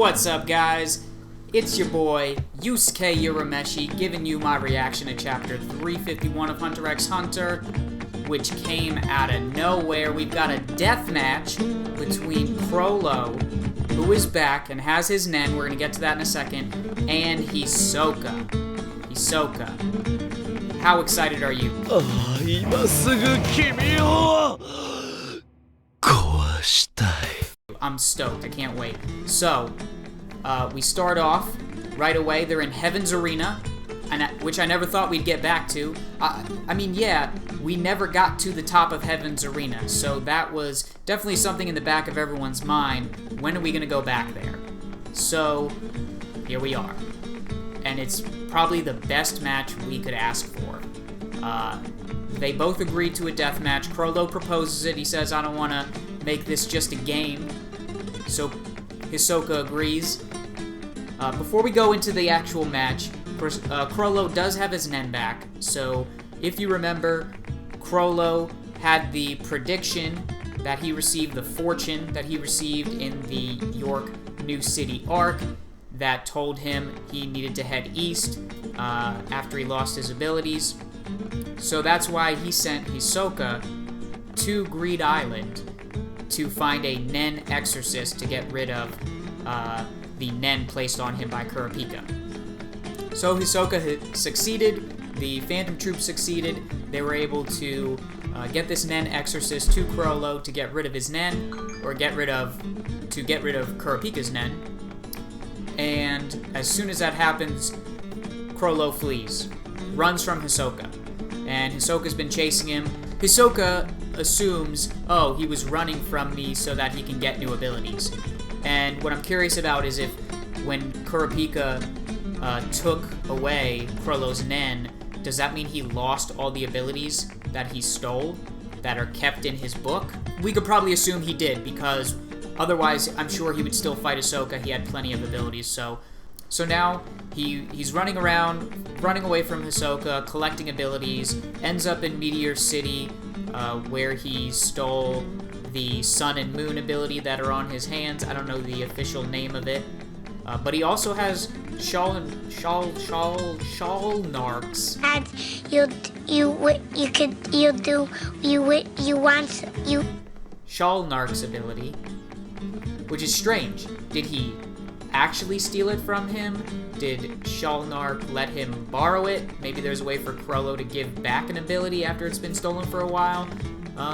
What's up, guys? It's your boy, Yusuke Urameshi, giving you my reaction to Chapter 351 of Hunter x Hunter, which came out of nowhere. We've got a deathmatch between Chrollo, who is back and has his Nen, we're going to get to that in a second, and Hisoka. How excited are you? I'm stoked, I can't wait. So, we start off right away. They're in Heaven's Arena, which I never thought we'd get back to. I mean, yeah, we never got to the top of Heaven's Arena, so that was definitely something in the back of everyone's mind. When are we gonna go back there? So, here we are. And it's probably the best match we could ask for. They both agreed to a death match. Chrollo proposes it. He says, I don't want to make this just a game. So Hisoka agrees. Before we go into the actual match, Chrollo does have his Nen back. So if you remember, Chrollo had the prediction that he received, the fortune that he received in the York New City arc, that told him he needed to head east after he lost his abilities. So that's why he sent Hisoka to Greed Island to find a Nen exorcist to get rid of the Nen placed on him by Kurapika. So Hisoka succeeded, the Phantom Troops succeeded, they were able to get this Nen exorcist to Chrollo to get rid of his Nen, or to get rid of Kurapika's Nen. And as soon as that happens, Chrollo flees, runs from Hisoka, and Hisoka's been chasing him. Hisoka assumes, oh, he was running from me so that he can get new abilities. And what I'm curious about is if when Kurapika took away Chrollo's Nen, does that mean he lost all the abilities that he stole that are kept in his book? We could probably assume he did, because otherwise I'm sure he would still fight Hisoka. He had plenty of abilities. So now he's running around, running away from Hisoka, collecting abilities, ends up in Meteor City, where he stole the Sun and Moon ability that are on his hands. I don't know the official name of it. But he also has Shawl Narcs. Shawl Narcs ability, which is strange. Did he actually steal it from him? Did Shalnark let him borrow it? Maybe there's a way for Chrollo to give back an ability after it's been stolen for a while.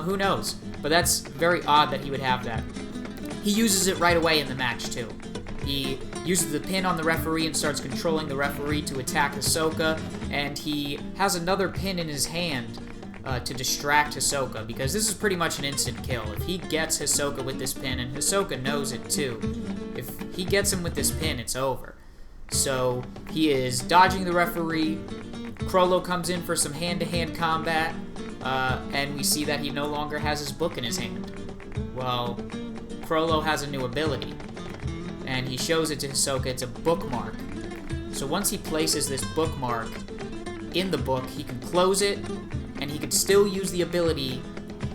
Who knows? But that's very odd that he would have that. He uses it right away in the match, too. He uses the pin on the referee and starts controlling the referee to attack Hisoka, and he has another pin in his hand to distract Hisoka, because this is pretty much an instant kill. If he gets Hisoka with this pin, and Hisoka knows it too, if he gets him with this pin, it's over. So he is dodging the referee. Chrollo comes in for some hand-to-hand combat, and we see that he no longer has his book in his hand. Well, Chrollo has a new ability, and he shows it to Hisoka. It's a bookmark. So once he places this bookmark in the book, he can close it, and he can still use the ability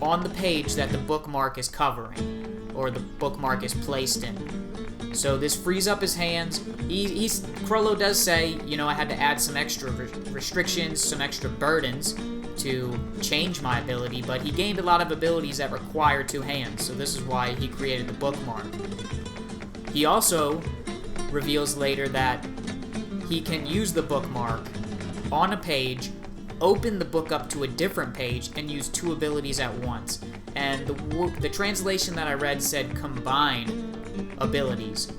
on the page that the bookmark is covering, or the bookmark is placed in. So this frees up his hands. Chrollo does say, you know, I had to add some extra restrictions, some extra burdens to change my ability, but he gained a lot of abilities that require two hands, so this is why he created the bookmark. He also reveals later that he can use the bookmark on a page, open the book up to a different page, and use two abilities at once. And the translation that I read said combine abilities.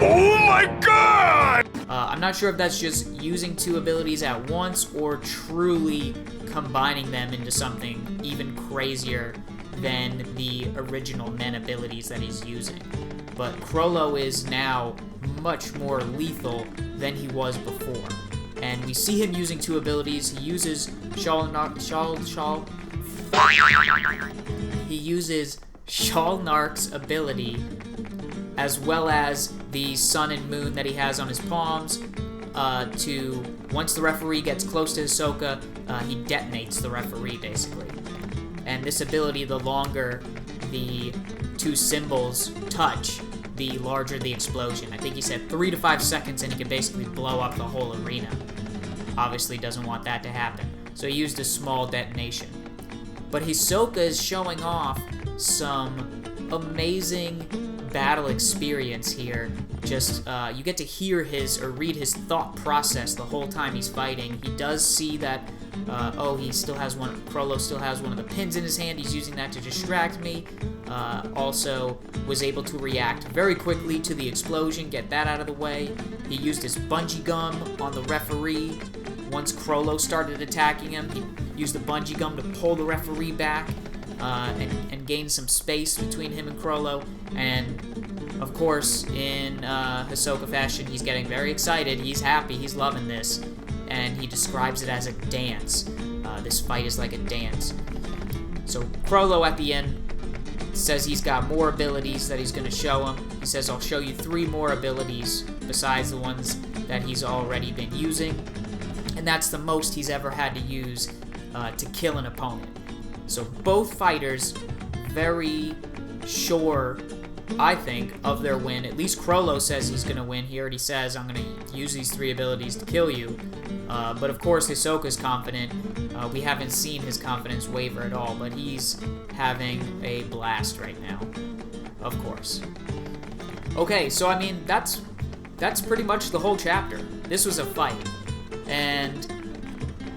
Oh my god! I'm not sure if that's just using two abilities at once or truly combining them into something even crazier than the original Nen abilities that he's using. But Chrollo is now much more lethal than he was before. And we see him using two abilities. He uses He uses Shalnark's ability, as well as the Sun and Moon that he has on his palms, to, once the referee gets close to Hisoka, he detonates the referee, basically. And this ability, the longer the two symbols touch, the larger the explosion. I think he said 3 to 5 seconds and he could basically blow up the whole arena. Obviously doesn't want that to happen, so he used a small detonation. But Hisoka is showing off some amazing battle experience here. Just, you get to hear his, or read his thought process the whole time he's fighting. He does see that, he still has Chrollo still has one of the pins in his hand. He's using that to distract me. Also was able to react very quickly to the explosion, get that out of the way. He used his bungee gum on the referee. Once Chrollo started attacking him, he used the bungee gum to pull the referee back and gain some space between him and Chrollo. And of course, in Hisoka fashion, he's getting very excited. He's happy. He's loving this. And he describes it as a dance. This fight is like a dance. So Chrollo at the end says he's got more abilities that he's going to show him. He says, I'll show you 3 more abilities besides the ones that he's already been using. And that's the most he's ever had to use to kill an opponent. So both fighters very sure, I think, of their win. At least Chrollo says he's going to win. He already says, I'm going to use these 3 abilities to kill you. But of course, Hisoka's confident. We haven't seen his confidence waver at all, but he's having a blast right now. Of course. Okay, so I mean, that's pretty much the whole chapter. This was a fight. And,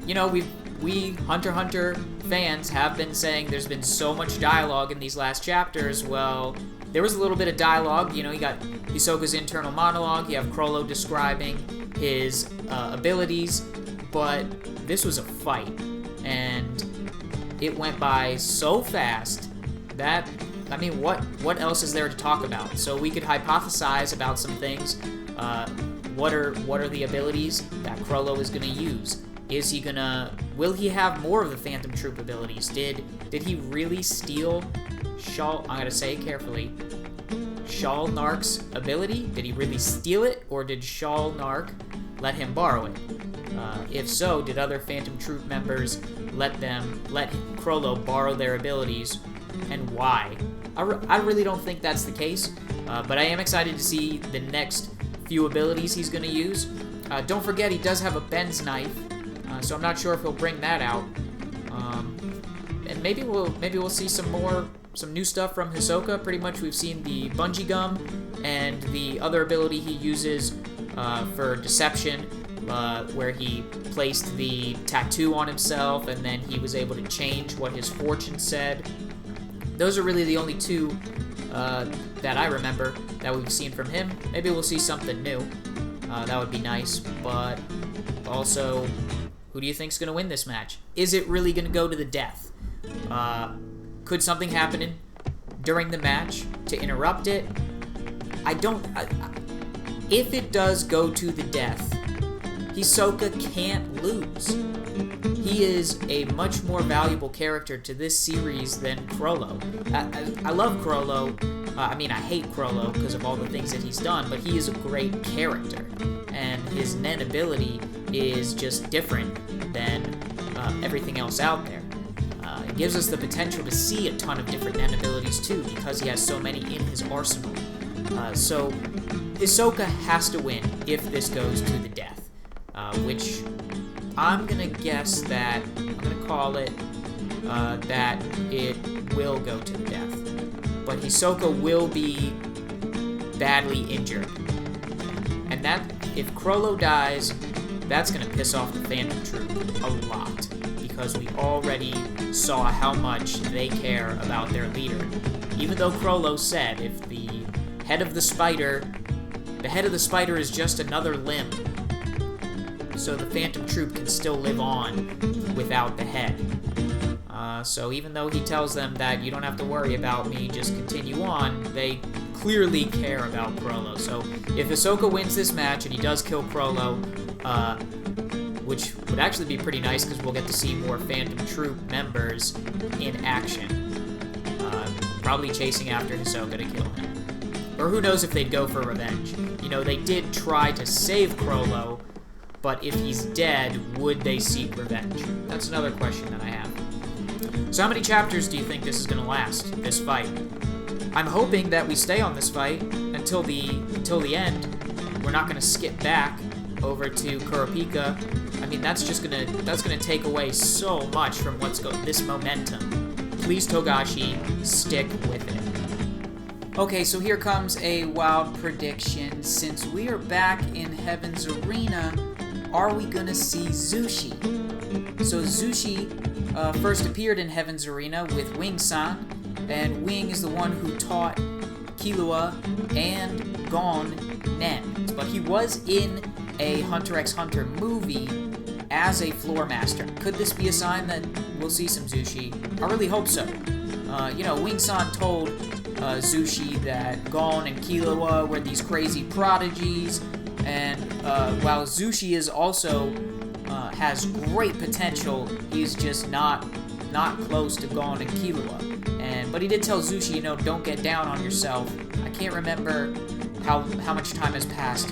you know, we Hunter x Hunter fans have been saying there's been so much dialogue in these last chapters. Well, there was a little bit of dialogue. You know, you got Hisoka's internal monologue. You have Chrollo describing his abilities. But this was a fight. And it went by so fast that, I mean, what else is there to talk about? So we could hypothesize about some things. What are the abilities that Chrollo is gonna use? Will he have more of the Phantom Troop abilities? Did he really steal I'm gonna say it carefully, Shalnark's able? Did he really steal it, or did Shalnark let him borrow it? If so, did other Phantom Troop members let Chrollo borrow their abilities, and why? I really don't think that's the case, but I am excited to see the next few abilities he's going to use. Don't forget, he does have a Ben's knife, so I'm not sure if he'll bring that out. And maybe we'll see some new stuff from Hisoka. Pretty much we've seen the bungee gum and the other ability he uses for deception, where he placed the tattoo on himself and then he was able to change what his fortune said. Those are really the only 2 that I remember that we've seen from him. Maybe we'll see something new. That would be nice. But also, who do you think's going to win this match? Is it really going to go to the death? Could something happen during the match to interrupt it? If it does go to the death, Hisoka can't lose. He is a much more valuable character to this series than Chrollo. I love Chrollo. I hate Chrollo because of all the things that he's done, but he is a great character. And his Nen ability is just different than everything else out there. It gives us the potential to see a ton of different Nen abilities too, because he has so many in his arsenal. So Hisoka has to win if this goes to the death. Which I'm gonna guess that, I'm gonna call it, that it will go to the death. But Hisoka will be badly injured. And that, if Chrollo dies, that's gonna piss off the Phantom Troop a lot. Because we already saw how much they care about their leader. Even though Chrollo said if the head of the spider is just another limb, so the Phantom Troop can still live on without the head. So even though he tells them that you don't have to worry about me, just continue on, they clearly care about Chrollo. So if Hisoka wins this match and he does kill Chrollo, which would actually be pretty nice because we'll get to see more Phantom Troop members in action. Probably chasing after Hisoka to kill him. Or who knows if they'd go for revenge. You know, they did try to save Chrollo, but if he's dead, would they seek revenge? That's another question that I have. So how many chapters do you think this is going to last, this fight? I'm hoping that we stay on this fight until the end. We're not gonna skip back over to Kurapika. I mean, that's gonna take away so much from this momentum. Please, Togashi, stick with it. Okay, so here comes a wild prediction. Since we are back in Heaven's Arena, are we gonna see Zushi? So Zushi first appeared in Heaven's Arena with Wing-san, and Wing is the one who taught Killua and Gon Nen. But he was in a Hunter x Hunter movie as a floor master. Could this be a sign that we'll see some Zushi? I really hope so. Wing-san told Zushi that Gon and Killua were these crazy prodigies, and while Zushi is also has great potential, he's just not close to Gon and Killua. But he did tell Zushi, don't get down on yourself. I can't remember how much time has passed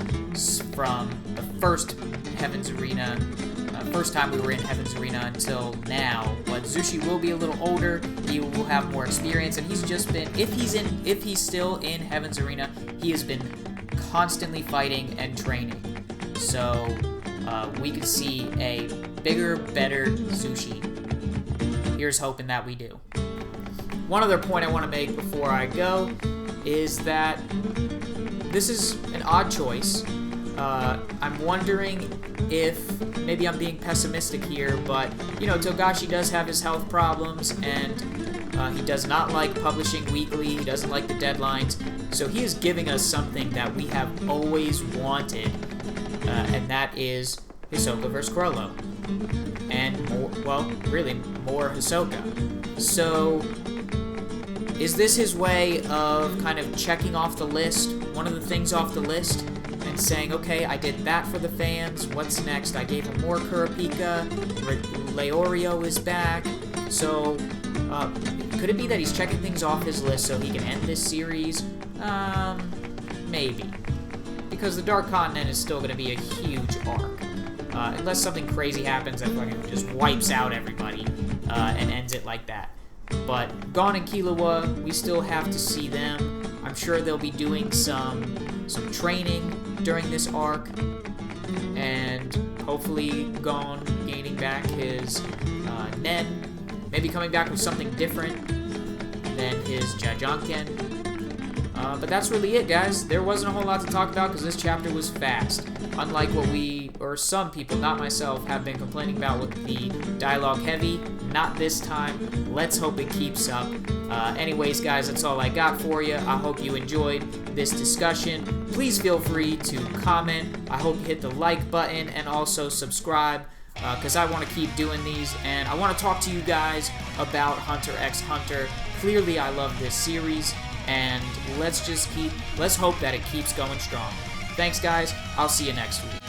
from the first Heaven's Arena, first time we were in Heaven's Arena until now. But Zushi will be a little older. He will have more experience, and he's just been, if he's still in Heaven's Arena, he has been constantly fighting and training. So we could see a bigger, better Zushi. Here's hoping that we do. One other point I want to make before I go is that this is an odd choice. I'm wondering if maybe I'm being pessimistic here, but Togashi does have his health problems, and he does not like publishing weekly. He doesn't like the deadlines, so he is giving us something that we have always wanted, and that is Hisoka vs. Chrollo, and more Hisoka. So is this his way of kind of checking off the list, one of the things off the list, and saying, okay, I did that for the fans, what's next? I gave him more Kurapika, Leorio is back, so could it be that he's checking things off his list so he can end this series? Maybe. Because the Dark Continent is still going to be a huge arc. Unless something crazy happens that fucking just wipes out everybody and ends it like that. But Gon and Killua, we still have to see them. I'm sure they'll be doing some training during this arc, and hopefully Gon gaining back his Nen, maybe coming back with something different than his Jajanken. But that's really it, guys. There wasn't a whole lot to talk about because this chapter was fast. Unlike what some people, not myself, have been complaining about with the dialogue heavy. Not this time. Let's hope it keeps up. Anyways, guys, that's all I got for you. I hope you enjoyed this discussion. Please feel free to comment. I hope you hit the like button and also subscribe, because I want to keep doing these, and I want to talk to you guys about Hunter x Hunter. Clearly, I love this series, and let's hope that it keeps going strong. Thanks, guys. I'll see you next week.